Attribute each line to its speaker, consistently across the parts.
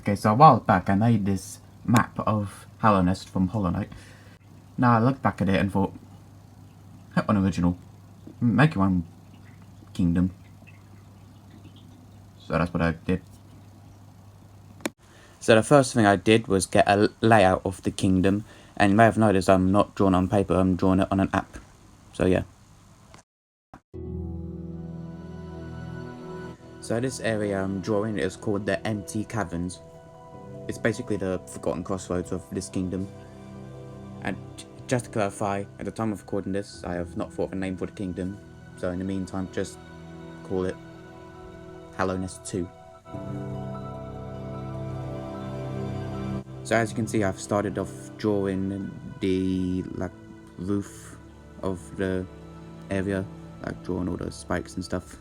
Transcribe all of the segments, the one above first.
Speaker 1: Okay, so a while back I made this map of Hallownest from Hollow Knight. Now I looked back at it and thought, unoriginal. Make your own kingdom. So that's what I did. So the first thing I did was get a layout of the kingdom, and you may have noticed I'm not drawing it on paper, I'm drawing it on an app. So yeah. So this area I'm drawing is called the Empty Caverns. It's basically the forgotten crossroads of this kingdom. And just to clarify, at the time of recording this, I have not thought of a name for the kingdom, so in the meantime, just call it Hallownest 2. So as you can see, I've started off drawing the roof of the area, drawing all the spikes and stuff.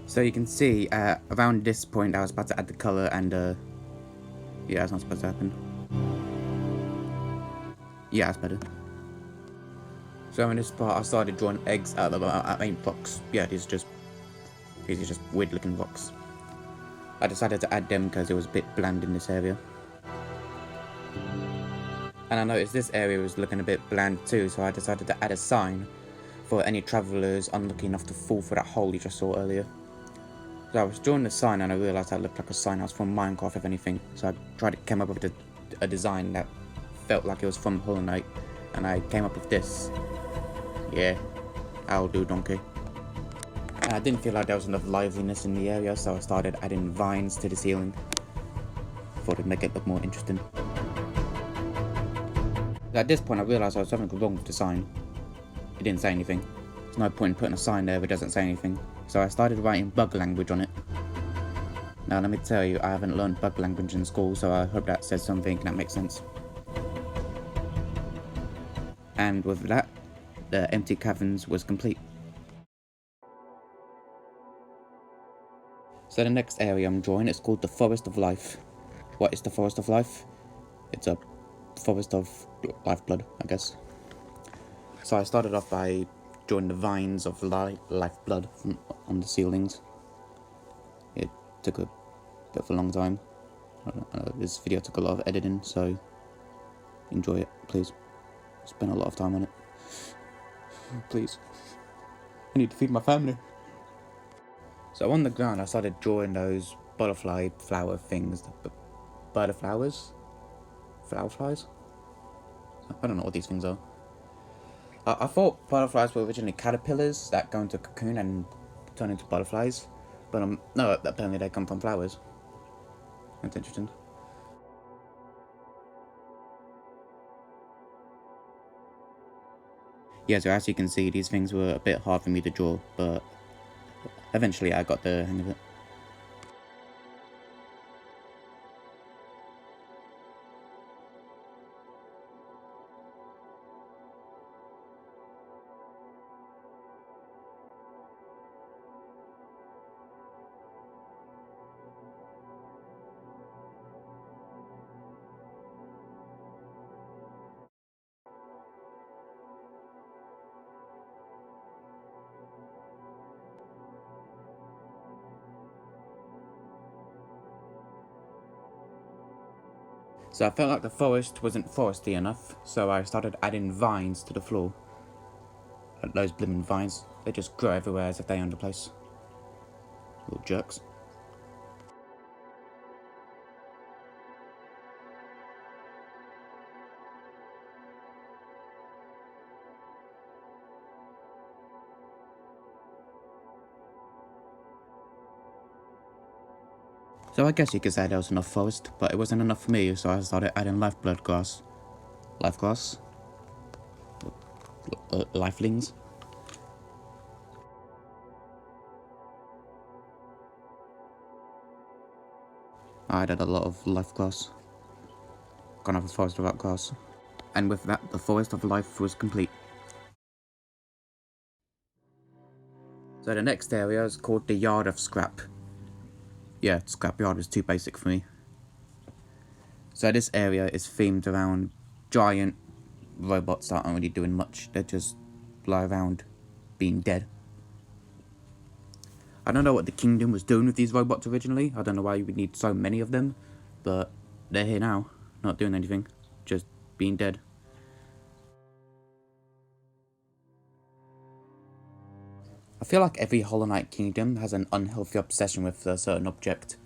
Speaker 1: So you can see, around this point I was about to add the colour and yeah, that's not supposed to happen. Yeah, that's better. So in this part I started drawing eggs out of main blocks. Yeah, these are just weird looking rocks. I decided to add them because it was a bit bland in this area. And I noticed this area was looking a bit bland too, so I decided to add a sign for any travellers unlucky enough to fall for that hole you just saw earlier. So I was drawing the sign and I realised that looked like a sign house from Minecraft if anything, so I came up with a design that felt like it was from Hollow Knight, and I came up with this. Yeah, I'll do, donkey. And I didn't feel like there was enough liveliness in the area, so I started adding vines to the ceiling. Thought it'd make it look more interesting. At this point I realised I was something wrong with the sign. It didn't say anything. There's no point in putting a sign there if it doesn't say anything. So I started writing bug language on it. Now let me tell you, I haven't learned bug language in school, so I hope that says something that makes sense. And with that, the Empty Caverns was complete. So the next area I'm drawing is called the Forest of Life. What is the Forest of Life? It's a forest of lifeblood, I guess. So I started off by drawing the vines of lifeblood on the ceilings. It took a bit of a long time. This video took a lot of editing, so enjoy it, please. Spent a lot of time on it. Please. I need to feed my family. So on the ground I started drawing those butterfly flower things. Butterflowers? Flower flies? I don't know what these things are. I thought butterflies were originally caterpillars that go into a cocoon and turn into butterflies. But no, apparently they come from flowers. That's interesting. Yeah, so as you can see, these things were a bit hard for me to draw, but eventually I got the hang of it. So I felt like the forest wasn't foresty enough, so I started adding vines to the floor. Those blooming vines, they just grow everywhere as if they own the place. Little jerks. So I guess you could say there was enough forest, but it wasn't enough for me, so I started adding lifeblood grass. Life grass? Lifelings? I added a lot of life grass. Can't have a forest without grass. And with that, the forest of life was complete. So the next area is called the Yard of Scrap. Yeah, scrapyard was too basic for me. So this area is themed around giant robots that aren't really doing much. They just lie around being dead. I don't know what the kingdom was doing with these robots originally. I don't know why you would need so many of them, but they're here now, not doing anything, just being dead. I feel like every Hollow Knight kingdom has an unhealthy obsession with a certain object.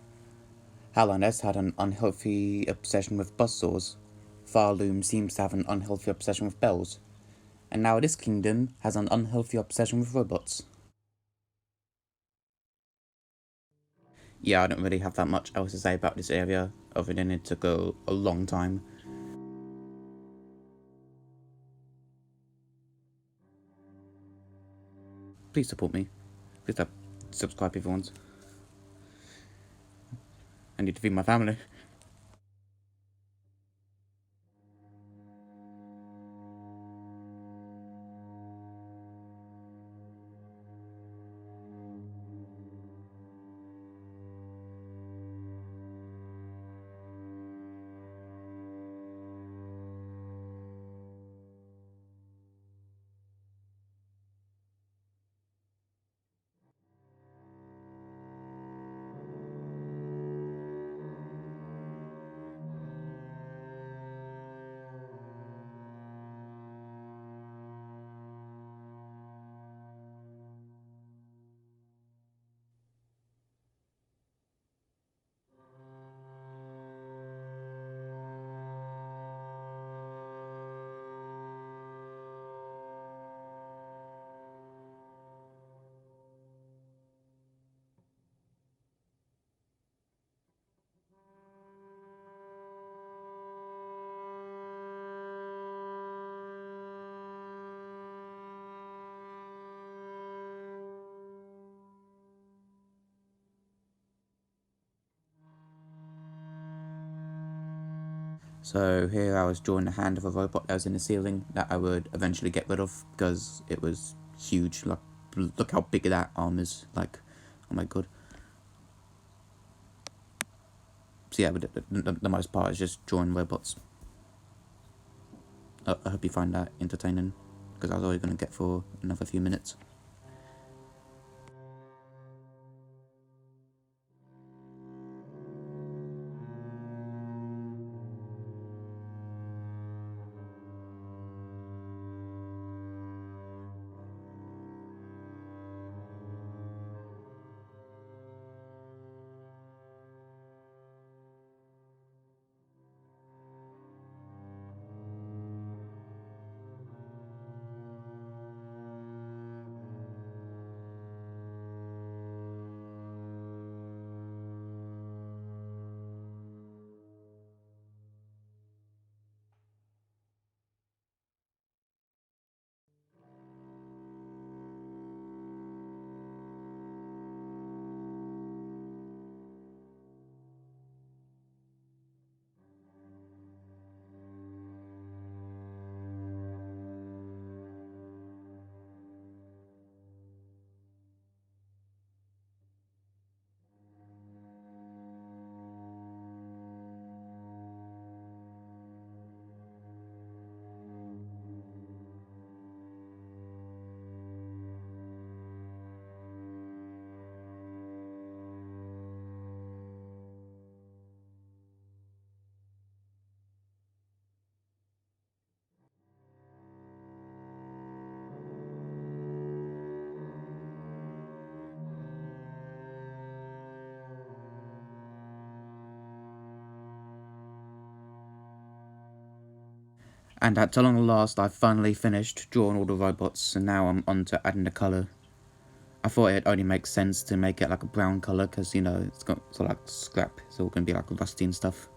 Speaker 1: Hallownest had an unhealthy obsession with buzzsaws. Farloom seems to have an unhealthy obsession with bells. And now this kingdom has an unhealthy obsession with robots. Yeah, I don't really have that much else to say about this area, other than it took a long time. Please support me. Please subscribe if you want. I need to feed my family. So here I was drawing the hand of a robot that was in the ceiling that I would eventually get rid of because it was huge. Like, look how big that arm is. Like, oh my god. So yeah, but the most part is just drawing robots. I hope you find that entertaining because I was only going to get for another few minutes. And at long last, I finally finished drawing all the robots, and now I'm on to adding the colour. I thought it only makes sense to make it like a brown colour, because, you know, it's got sort of like scrap, it's all going to be like rusty and stuff.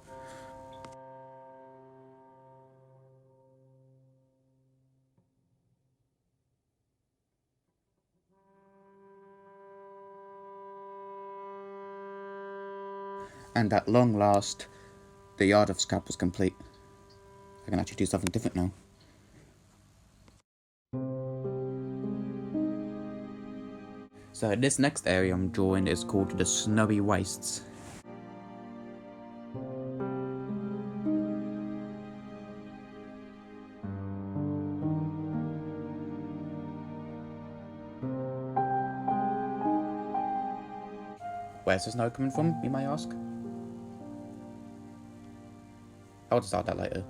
Speaker 1: And at long last, the yard of scrap was complete. I can actually do something different now. So this next area I'm drawing is called the Snowey Wastes. where's the snow coming from, you may ask? I'll decide that later.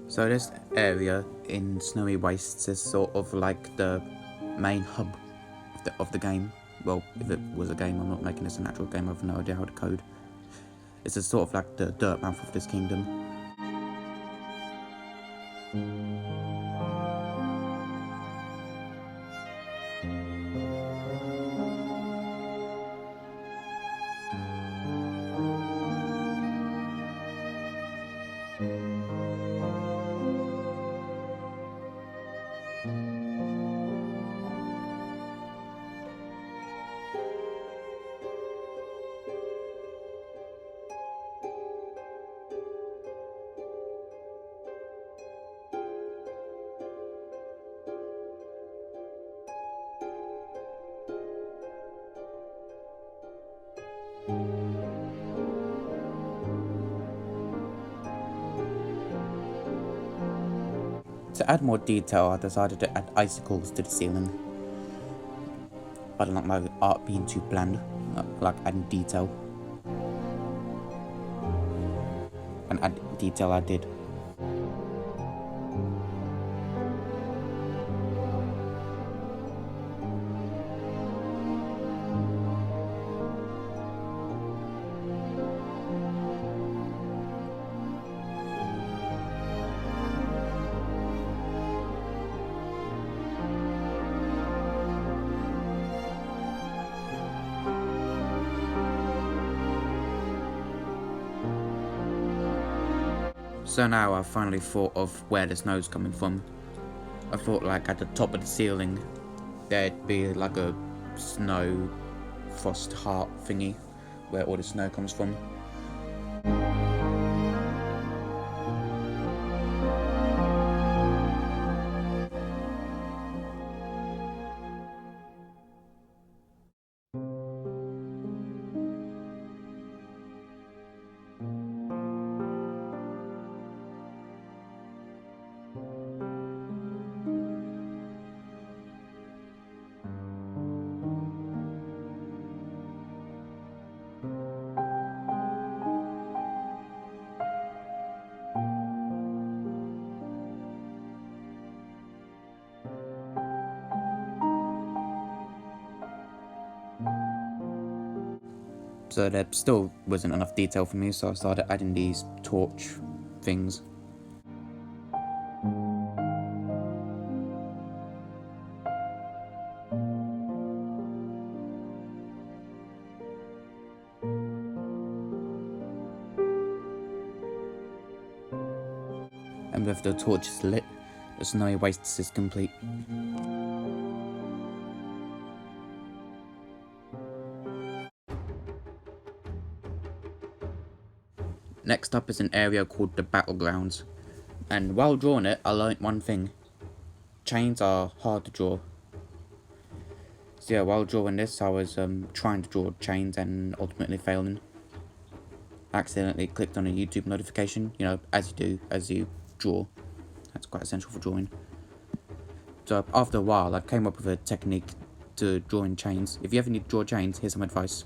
Speaker 1: So this area in Snowey Waste is sort of like the main hub of the game. Well, if it was a game, I'm not making this an actual game, I have no idea how to code. It's a sort of like the dirt mouth of this kingdom. To add more detail, I decided to add icicles to the ceiling. I don't like my art being too bland, I like adding detail. And add detail I did. So now I've finally thought of where the snow's coming from. I thought like at the top of the ceiling there'd be like a snow frost heart thingy where all the snow comes from. So there still wasn't enough detail for me, so I started adding these torch things. And with the torches lit, the Snowey Waste is complete. Next up is an area called the Battlegrounds, and while drawing it I learnt one thing: chains are hard to draw. So yeah, while drawing this I was trying to draw chains and ultimately failing. I accidentally clicked on a YouTube notification, you know, as you do as you draw. That's quite essential for drawing. So after a while I came up with a technique to drawing chains. If you ever need to draw chains, here's some advice: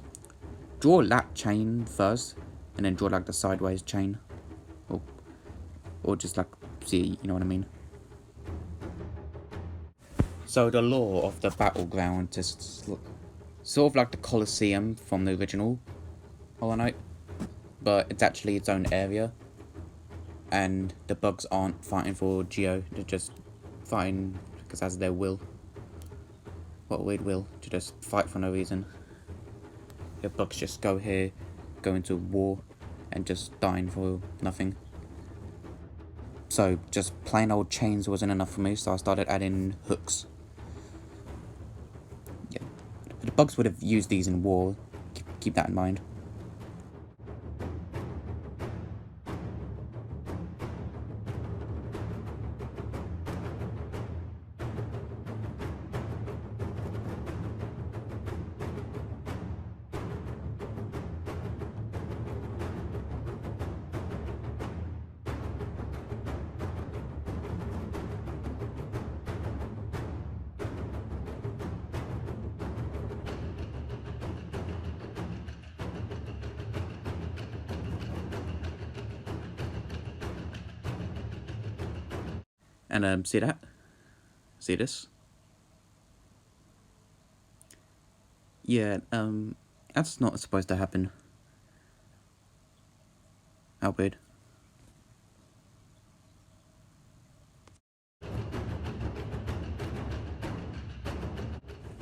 Speaker 1: draw that chain first, and then draw like the sideways chain, or just like, see, you know what I mean. So the lore of the Battleground is sort of like the Colosseum from the original Hollow Knight, but it's actually its own area, and the bugs aren't fighting for Geo, they're just fighting because that's their will. What a weird will, to just fight for no reason. The bugs just go here, go into war, and just dying for nothing. So just plain old chains wasn't enough for me, so I started adding hooks. Yeah, the bugs would have used these in war, keep that in mind. And see that? See this? Yeah, that's not supposed to happen. How weird.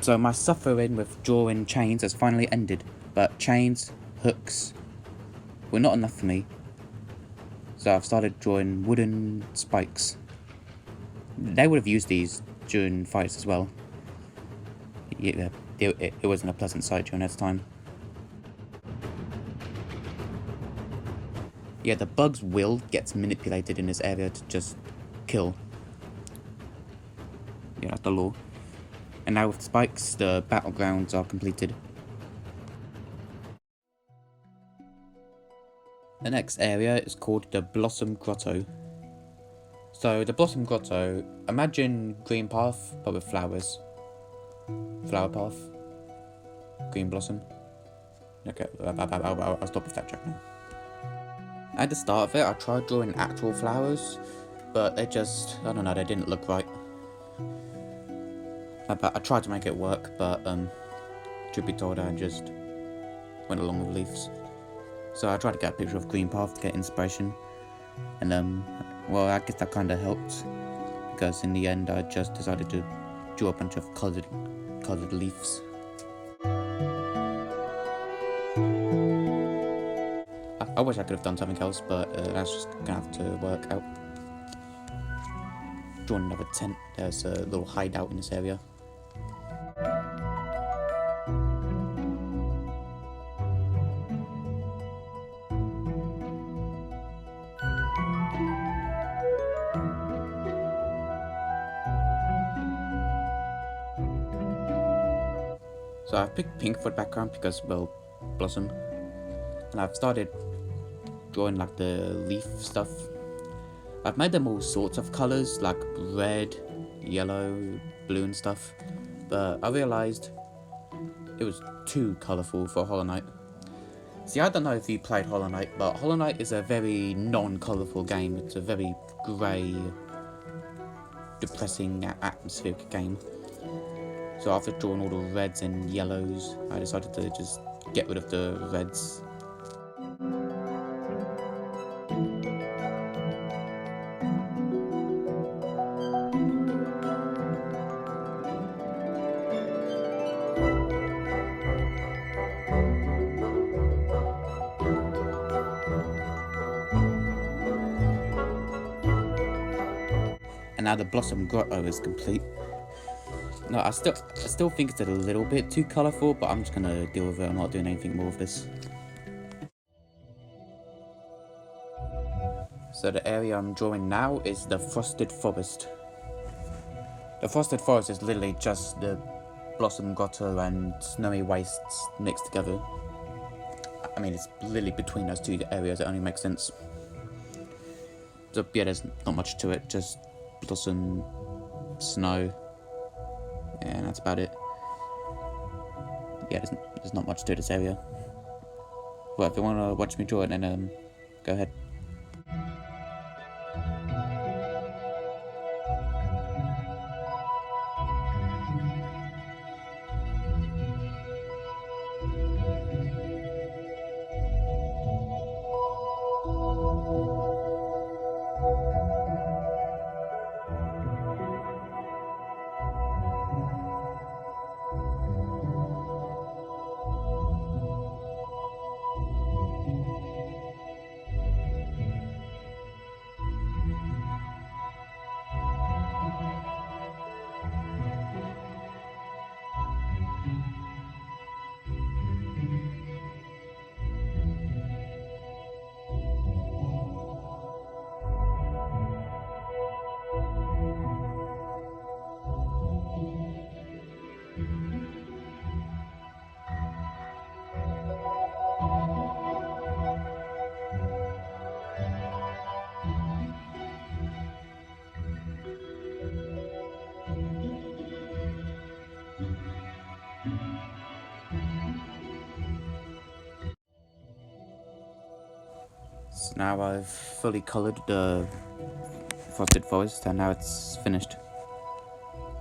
Speaker 1: So my suffering with drawing chains has finally ended, but chains, hooks, were not enough for me. So I've started drawing wooden spikes. They would have used these during fights as well. Yeah, it wasn't a pleasant sight during that time. Yeah, the bug's will gets manipulated in this area to just kill. Yeah, that's the law. And now with spikes, the battlegrounds are completed. The next area is called the Blossom Grotto. So the Blossom Grotto, imagine Green Path, but with flowers. Flower Path. Green Blossom. Okay, I'll stop with that joke now. At the start of it, I tried drawing actual flowers, but they just, I don't know, they didn't look right. I tried to make it work, but truth be told, I just went along with leaves. So I tried to get a picture of Green Path to get inspiration, and well, I guess that kind of helped, because in the end, I just decided to draw a bunch of coloured leaves. I wish I could have done something else, but that's just gonna have to work out. Drawn another tent. There's a little hideout in this area. So I've picked pink for the background because, well, Blossom. And I've started drawing like the leaf stuff. I've made them all sorts of colours, like red, yellow, blue and stuff. But I realised it was too colourful for Hollow Knight. See, I don't know if you played Hollow Knight, but Hollow Knight is a very non-colourful game. It's a very grey, depressing, atmospheric game. So after drawing all the reds and yellows, I decided to just get rid of the reds. And now the Blossom Grotto is complete. No, I still think it's a little bit too colourful, but I'm just gonna deal with it. I'm not doing anything more with this. So the area I'm drawing now is the Frosted Forest. The Frosted Forest is literally just the Blossom Grotto and Snowey Wastes mixed together. I mean, it's literally between those two areas, it only makes sense. So yeah, there's not much to it, just blossom, snow, and that's about it. Yeah, there's not much to this area. Well, if you want to watch me draw it, then go ahead. So now I've fully coloured the frosted forest, and now it's finished.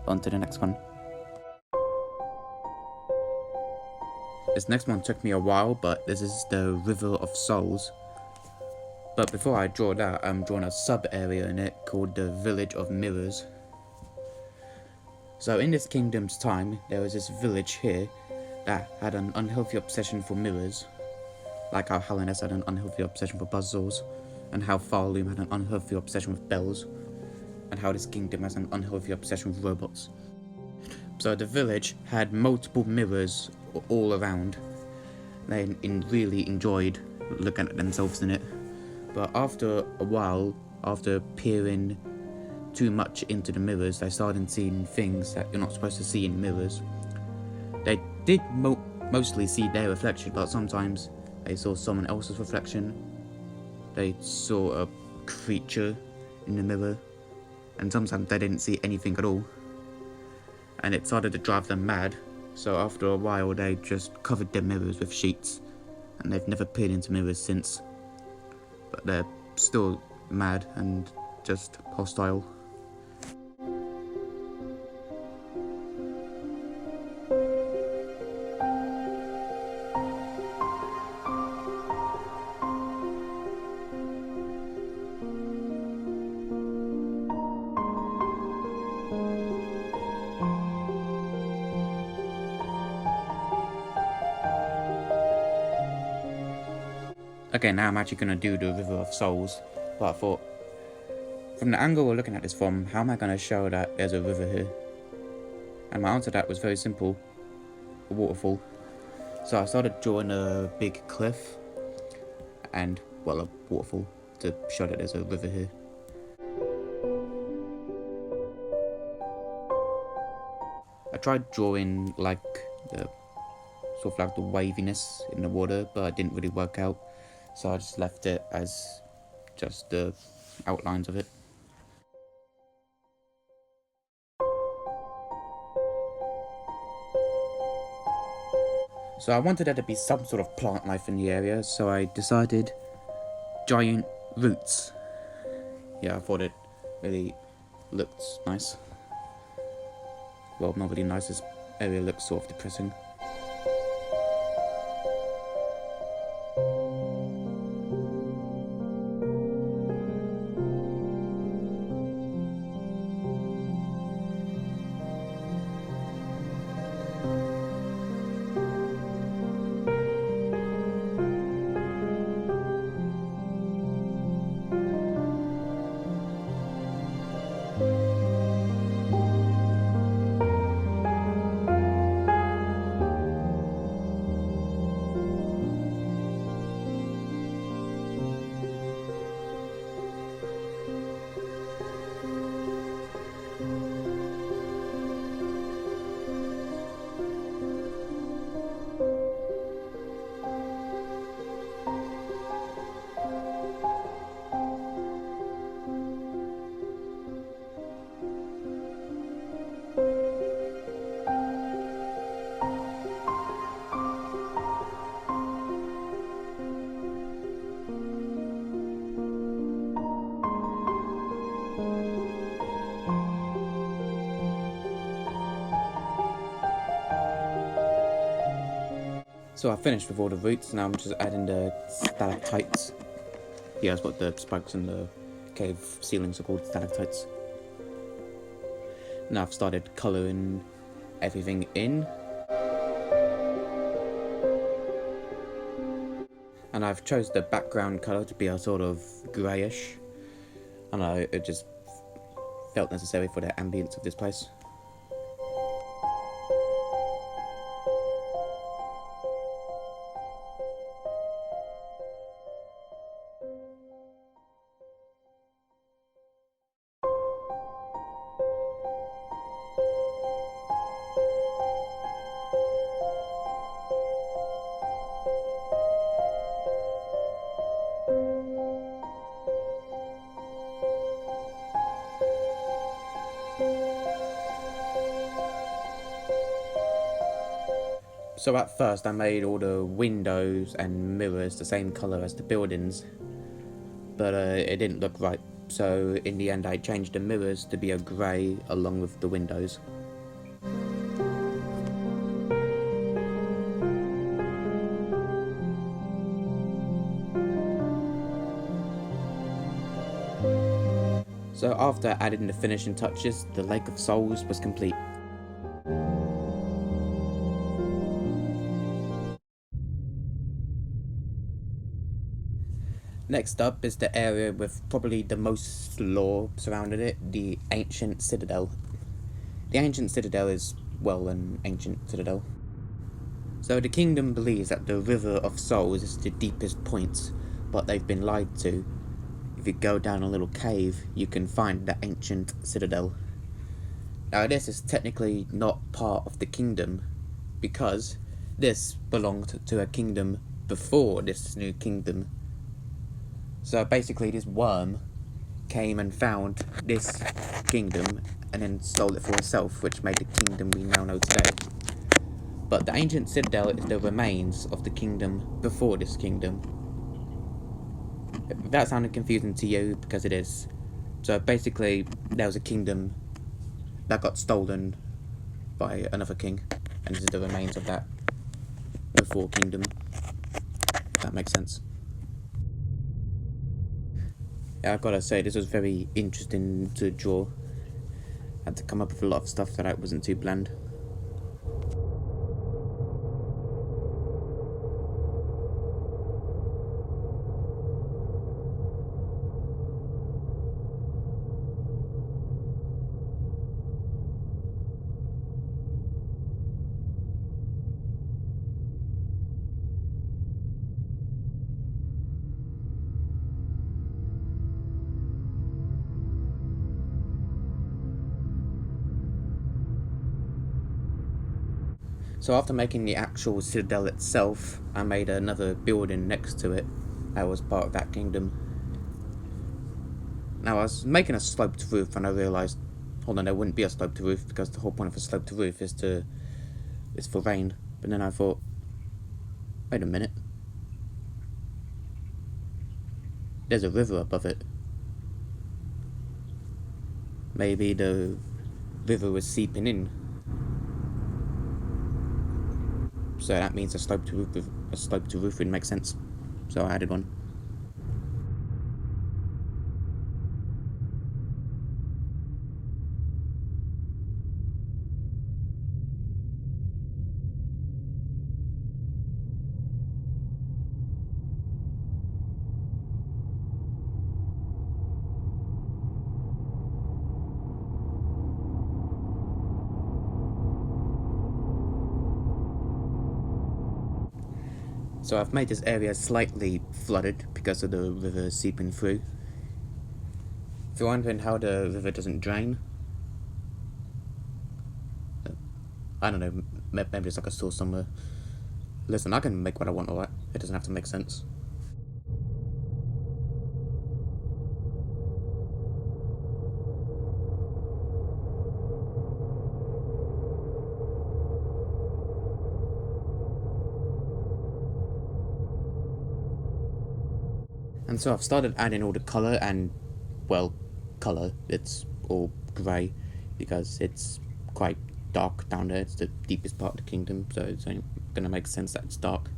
Speaker 1: On to the next one. This next one took me a while, but this is the River of Souls. But before I draw that, I'm drawing a sub-area in it called the Village of Mirrors. So in this kingdom's time, there was this village here that had an unhealthy obsession for mirrors. Like how Hallownest had an unhealthy obsession for buzzsaws, and how Farloom had an unhealthy obsession with bells, and how this kingdom has an unhealthy obsession with robots. So the village had multiple mirrors all around. They really enjoyed looking at themselves in it. But after a while, after peering too much into the mirrors, they started seeing things that you're not supposed to see in mirrors. They did mostly see their reflection, but sometimes they saw someone else's reflection. They saw a creature in the mirror, and sometimes they didn't see anything at all. And it started to drive them mad, so after a while they just covered their mirrors with sheets, and they've never peered into mirrors since. But they're still mad and just hostile. Okay, now I'm actually going to do the River of Souls, but I thought, from the angle we're looking at this from, how am I going to show that there's a river here? And my answer to that was very simple, a waterfall. So I started drawing a big cliff, and, well, a waterfall, to show that there's a river here. I tried drawing like the sort of like the waviness in the water, but it didn't really work out. So I just left it as just the outlines of it. So I wanted there to be some sort of plant life in the area, so I decided giant roots. Yeah, I thought it really looked nice. Well, not really nice, this area looks sort of depressing. So I finished with all the roots, now I'm just adding the stalactites. Yeah, that's what the spikes in the cave ceilings are called, stalactites. Now I've started colouring everything in. And I've chose the background colour to be a sort of greyish. I don't know, it just felt necessary for the ambience of this place. So at first I made all the windows and mirrors the same colour as the buildings, but it didn't look right, so in the end I changed the mirrors to be a grey along with the windows. So after adding the finishing touches, the Lake of Souls was complete. Next up is the area with probably the most lore surrounding it, the ancient Citadel. The ancient Citadel is, well, an ancient citadel. So the kingdom believes that the River of Souls is the deepest point, but they've been lied to. If you go down a little cave, you can find the ancient Citadel. Now this is technically not part of the kingdom, because this belonged to a kingdom before this new kingdom. So basically this worm came and found this kingdom and then stole it for itself, which made the kingdom we now know today. But the ancient Citadel is the remains of the kingdom before this kingdom. If that sounded confusing to you, because it is. So basically there was a kingdom that got stolen by another king, and this is the remains of that before kingdom, if that makes sense. Yeah, I've gotta say, this was very interesting to draw. I had to come up with a lot of stuff that wasn't too bland. So after making the actual citadel itself, I made another building next to it that was part of that kingdom. Now I was making a sloped roof and I realised, hold on, there wouldn't be a sloped roof because the whole point of a sloped roof is for rain. But then I thought, wait a minute, there's a river above it. Maybe the river was seeping in. So that means a sloped roof would make sense. So I added one. So I've made this area slightly flooded because of the river seeping through. If you're wondering how the river doesn't drain, I don't know, maybe there's like a source somewhere. Listen, I can make what I want, alright? It doesn't have to make sense. And so I've started adding all the colour and, well, colour, it's all grey because it's quite dark down there. It's the deepest part of the kingdom, so it's going to make sense that it's dark.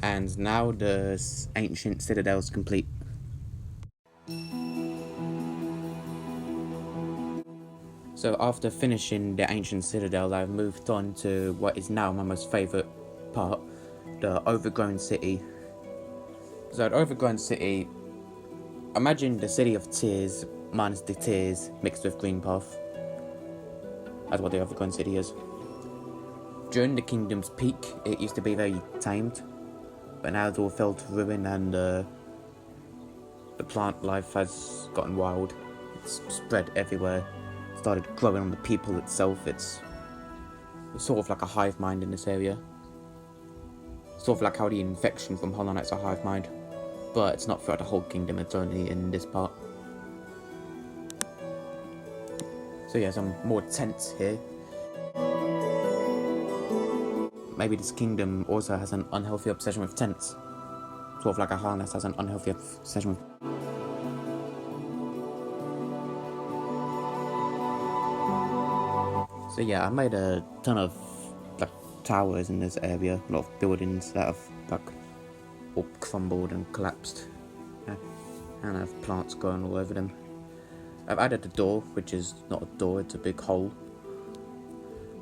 Speaker 1: And now the ancient citadel is complete. So after finishing the ancient citadel, I've moved on to what is now my most favourite part, the Overgrown City. So at Overgrown City, imagine the City of Tears minus the tears mixed with green path. That's what the Overgrown City is. During the kingdom's peak, it used to be very tamed, but now it's all fell to ruin and the plant life has gotten wild. It's spread everywhere, started growing on the people itself. It's sort of like a hive mind in this area. Sort of like how the infection from Hollow Knight's a hive mind, but it's not throughout the whole kingdom, it's only in this part. So yeah, some more tents here. Maybe this kingdom also has an unhealthy obsession with tents. Sort of like a harness has an unhealthy obsession with... So yeah, I made a ton of like towers in this area, a lot of buildings that have like all crumbled and collapsed, and I have plants growing all over them. I've added a door, which is not a door, it's a big hole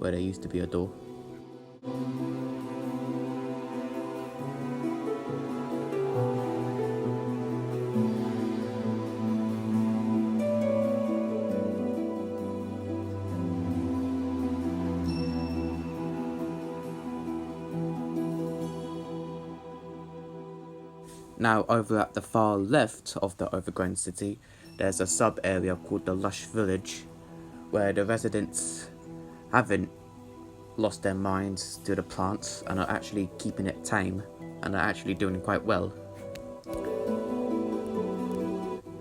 Speaker 1: where there used to be a door. Now, over at the far left of the Overgrown City, there's a sub-area called the Lush Village, where the residents haven't lost their minds to the plants and are actually keeping it tame, and are actually doing quite well.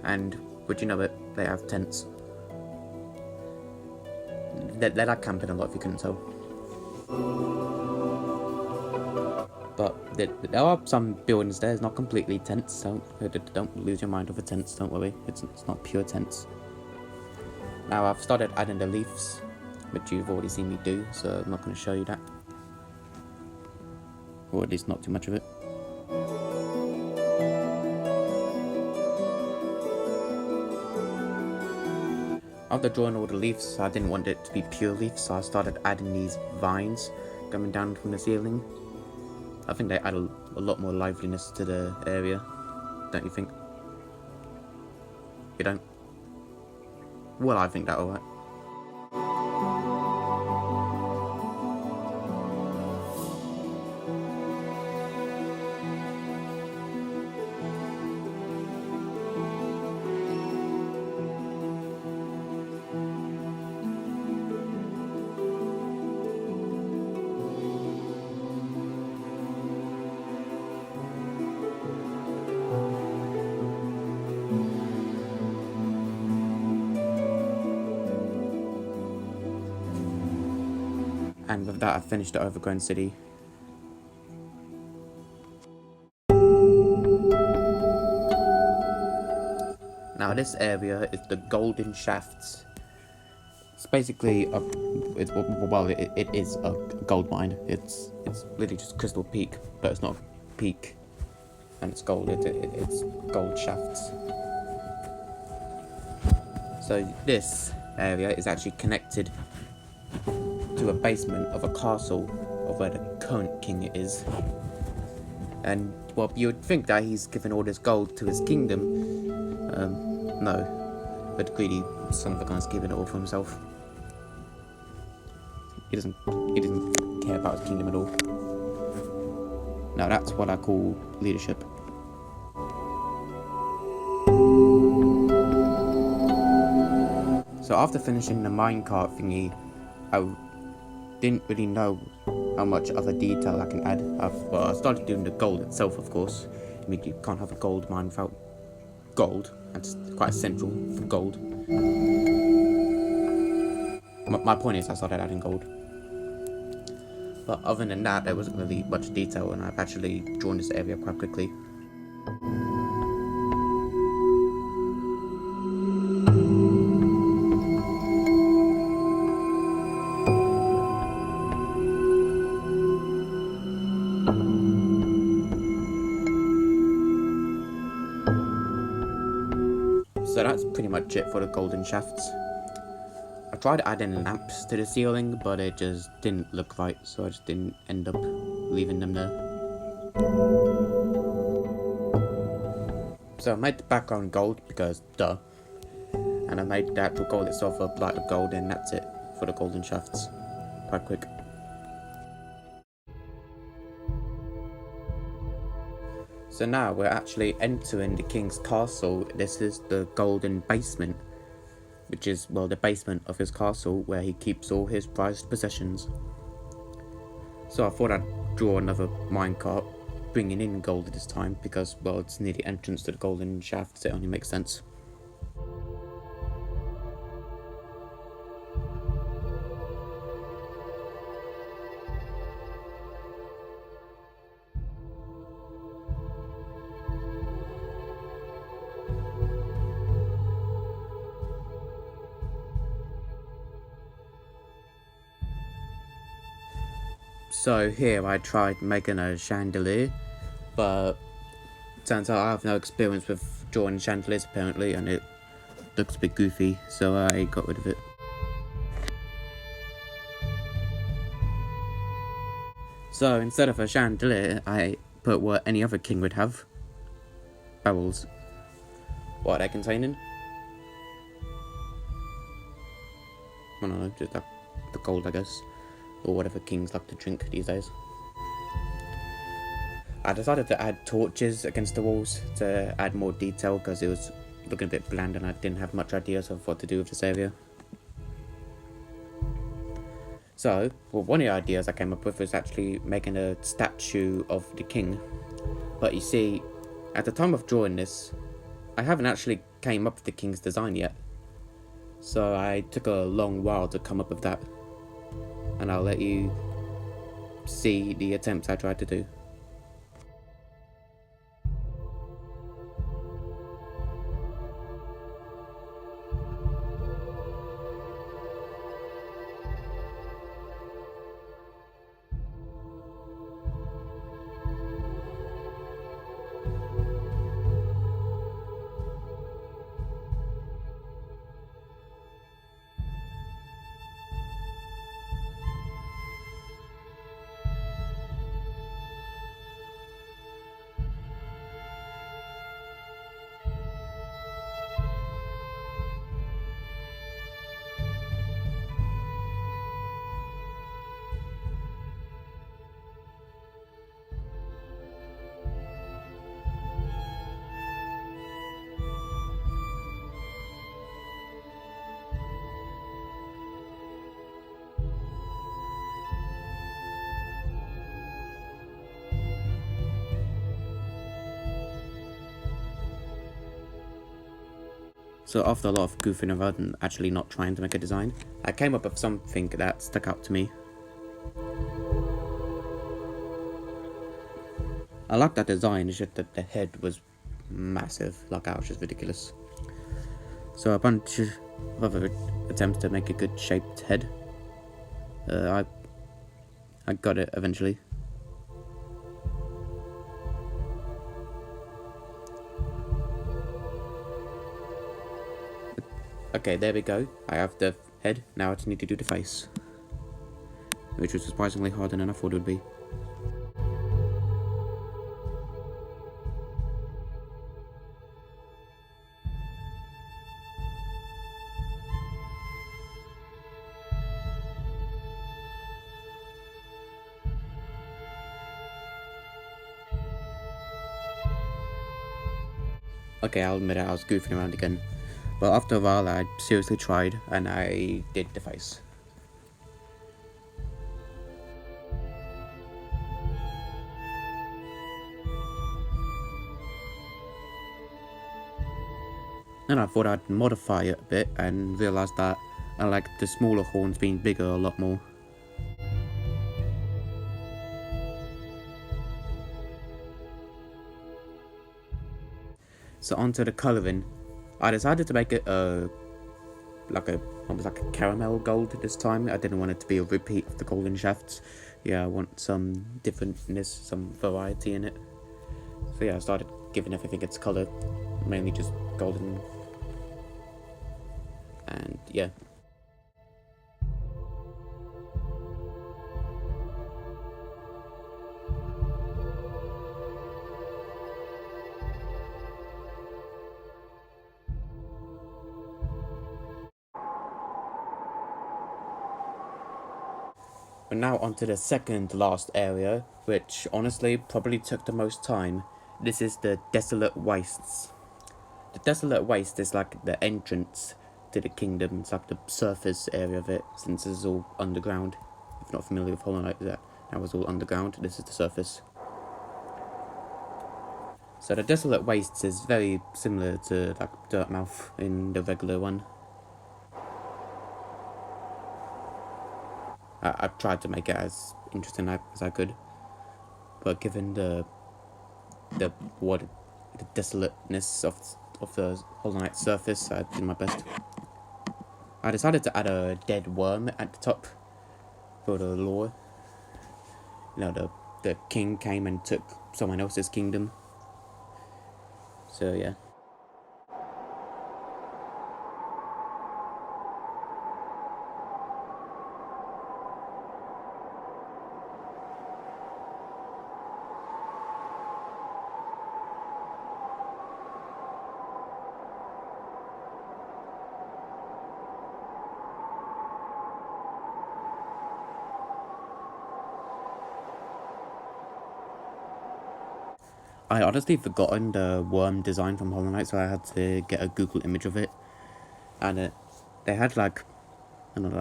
Speaker 1: And, would you know it, they have tents. They're like camping a lot, if you couldn't tell. But there are some buildings there, it's not completely tents, so don't lose your mind over tents, don't worry, it's not pure tents. Now I've started adding the leaves, which you've already seen me do, so I'm not going to show you that. Or at least not too much of it. After drawing all the leaves, I didn't want it to be pure leaves, so I started adding these vines coming down from the ceiling. I think they add a lot more liveliness to the area, don't you think? You don't? Well, I think that alright. And with that, I finished the Overgrown City. Now this area is the Golden Shafts. It's basically it is a gold mine. It's literally just Crystal Peak, but it's not a peak, and it's gold. It's gold shafts. So this area is actually connected to a basement of a castle of where the current king is. And well, you would think that he's given all this gold to his kingdom. No, but the greedy son of a gun's keeping it all for himself. He doesn't care about his kingdom at all. Now that's what I call leadership. So after finishing the minecart thingy, I didn't really know how much other detail I can add. I started doing the gold itself, of course. I mean, you can't have a gold mine without gold. That's quite essential for gold. My point is, I started adding gold. But other than that, there wasn't really much detail, and I've actually drawn this area quite quickly. So that's pretty much it for the golden shafts. I tried adding lamps to the ceiling, but it just didn't look right, so I just didn't end up leaving them there. So I made the background gold, because duh. And I made the actual gold itself a lighter gold, and that's it for the golden shafts. Quite quick. So now we're actually entering the king's castle. This is the golden basement, which is, well, the basement of his castle where he keeps all his prized possessions. So I thought I'd draw another minecart, bringing in gold this time, because, well, it's near the entrance to the golden shaft, so it only makes sense. So here I tried making a chandelier, but turns out I have no experience with drawing chandeliers apparently, and it looks a bit goofy, so I got rid of it. So instead of a chandelier, I put what any other king would have. Barrels. What are they containing? I don't know, just like the gold, I guess. Or whatever kings like to drink these days. I decided to add torches against the walls to add more detail because it was looking a bit bland and I didn't have much ideas of what to do with this area. So, well, one of the ideas I came up with was actually making a statue of the king. But you see, at the time of drawing this, I haven't actually came up with the king's design yet. So I took a long while to come up with that. And I'll let you see the attempts I tried to do. So after a lot of goofing around and actually not trying to make a design, I came up with something that stuck out to me. I like that design, it's just that the head was massive, like that was just ridiculous. So a bunch of other attempts to make a good shaped head. I got it eventually. Okay, there we go. I have the head, now I just need to do the face. Which was surprisingly harder than I thought it would be. Okay, I'll admit it, I was goofing around again. But after a while, I seriously tried, and I did the face. Then I thought I'd modify it a bit, and realised that I like the smaller horns being bigger a lot more. So onto the colouring. I decided to make it almost like a caramel gold this time. I didn't want it to be a repeat of the golden shafts. Yeah, I want some differentness, some variety in it. So yeah, I started giving everything its colour, mainly just golden. And yeah. But now onto the second last area, which honestly probably took the most time. This is the Desolate Wastes. The Desolate Waste is like the entrance to the kingdom. It's like the surface area of it, since it's all underground. If you're not familiar with Hollow Knight, That was all underground. This is the surface. So the Desolate Waste is very similar to like Dirtmouth in the regular one. I tried to make it as interesting as I could, but given the desolateness of the Hollow Knight surface, I did my best. I decided to add a dead worm at the top for the lore. You know, the king came and took someone else's kingdom. So yeah. I honestly forgotten the worm design from Hollow Knight, so I had to get a Google image of it. And they had like, I don't know,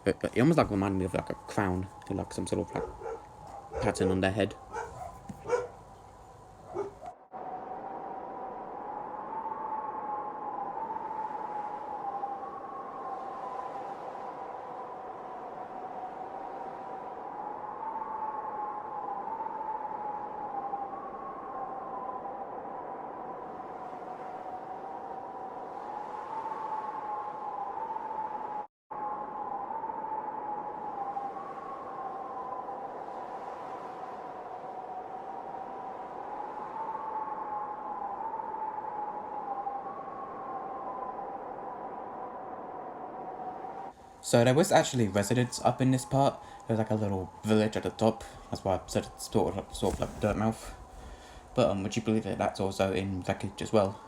Speaker 1: like, it almost like reminded me of like a crown, like some sort of like pattern on their head. So there was actually residents up in this part. There was like a little village at the top. That's why I said it's sort of like Dirtmouth. But would you believe it? That's also in Wreckage as well.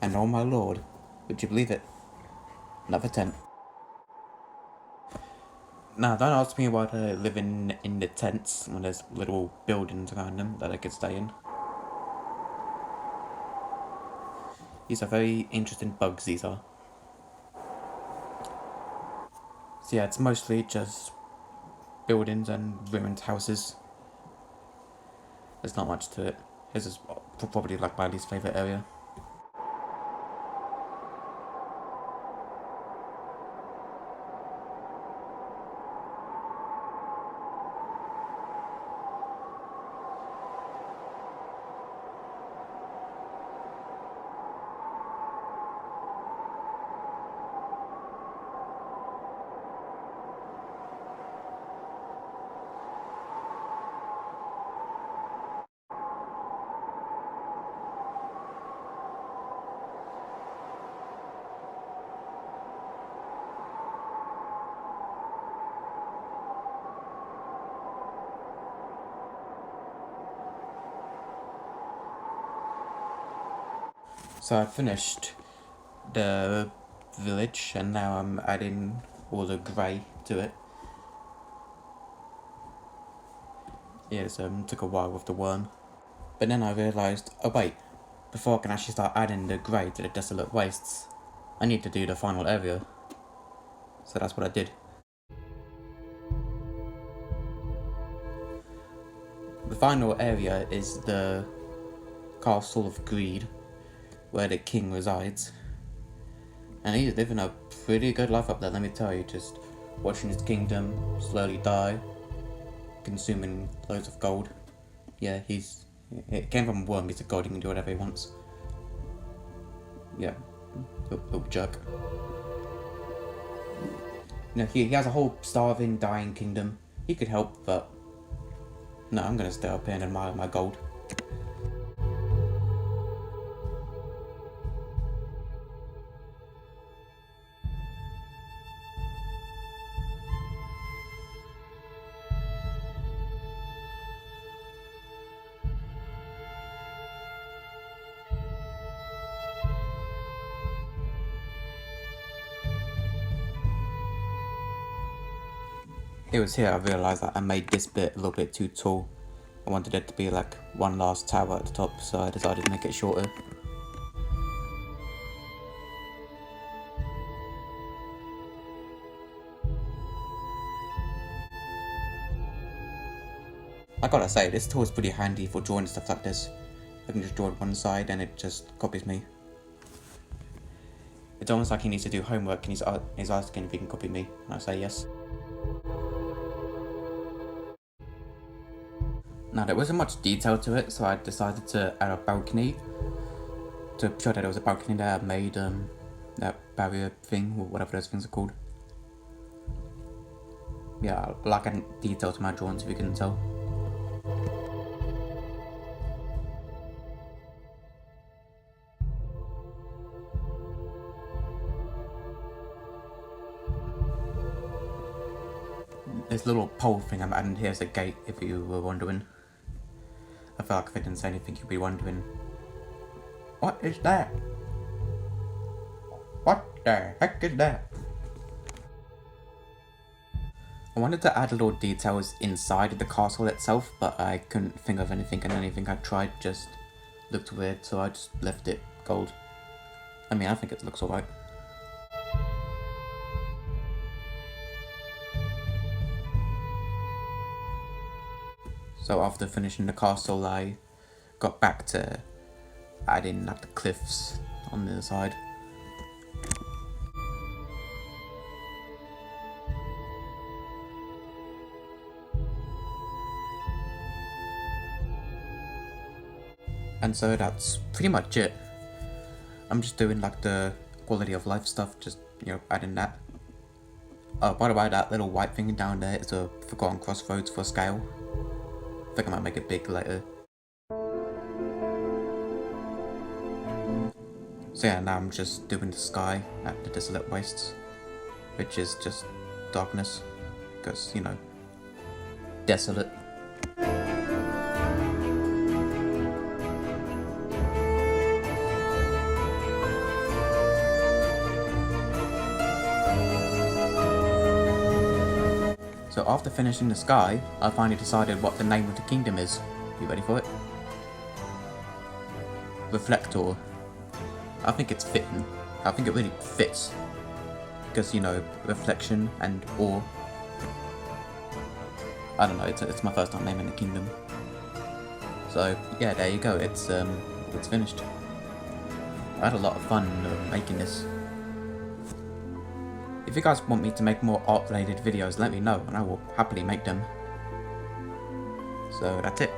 Speaker 1: And oh my lord, would you believe it? Another tent. Now, don't ask me why they're living in the tents when there's little buildings around them that they could stay in. These are very interesting bugs, these are. So yeah, it's mostly just buildings and ruined houses. There's not much to it. This is probably like my least favourite area. So I finished the village and now I'm adding all the grey to it. Yes, took a while with the worm. But then I realised, oh wait, before I can actually start adding the grey to the Desolate Wastes, I need to do the final area. So that's what I did. The final area is the Castle of Greed, where the king resides. And he's living a pretty good life up there, let me tell you, just watching his kingdom slowly die, consuming loads of gold. Yeah, it came from a worm, he's a god, he can do whatever he wants. Yeah, little jerk. You know, he has a whole starving, dying kingdom. He could help, but no, I'm gonna stay up here and admire my gold. it was here I realised that I made this bit a little bit too tall. I wanted it to be like one last tower at the top, so I decided to make it shorter. I gotta say, this tool is pretty handy for drawing stuff like this. I can just draw it one side and it just copies me. It's almost like he needs to do homework and he's asking if he can copy me, and I say yes. Now there wasn't much detail to it, so I decided to add a balcony. To show that there was a balcony there, I made that barrier thing, or whatever those things are called. Yeah, I like adding detail to my drawings if you couldn't tell. This little pole thing I'm adding here is a gate, if you were wondering. I feel like if I didn't say anything, you'd be wondering, what is that? What the heck is that? I wanted to add little details inside of the castle itself, but I couldn't think of anything, and anything I tried just looked weird, so I just left it gold. I mean, I think it looks alright. So after finishing the castle, I got back to adding like the cliffs on the other side. And so that's pretty much it. I'm just doing like the quality of life stuff, just, you know, adding that. Oh, by the way, that little white thing down there is a forgotten crossroads for scale. I think I might make it big later. So yeah, now I'm just doing the sky at the Desolate Waste, which is just darkness, because, you know, desolate. So after finishing the sky, I finally decided what the name of the kingdom is. You ready for it? Reflector. I think it's fitting. I think it really fits. Because, you know, reflection and ore. I don't know, it's my first time naming the kingdom. So, yeah, there you go, it's finished. I had a lot of fun making this. If you guys want me to make more art related videos, let me know and I will happily make them. So that's it.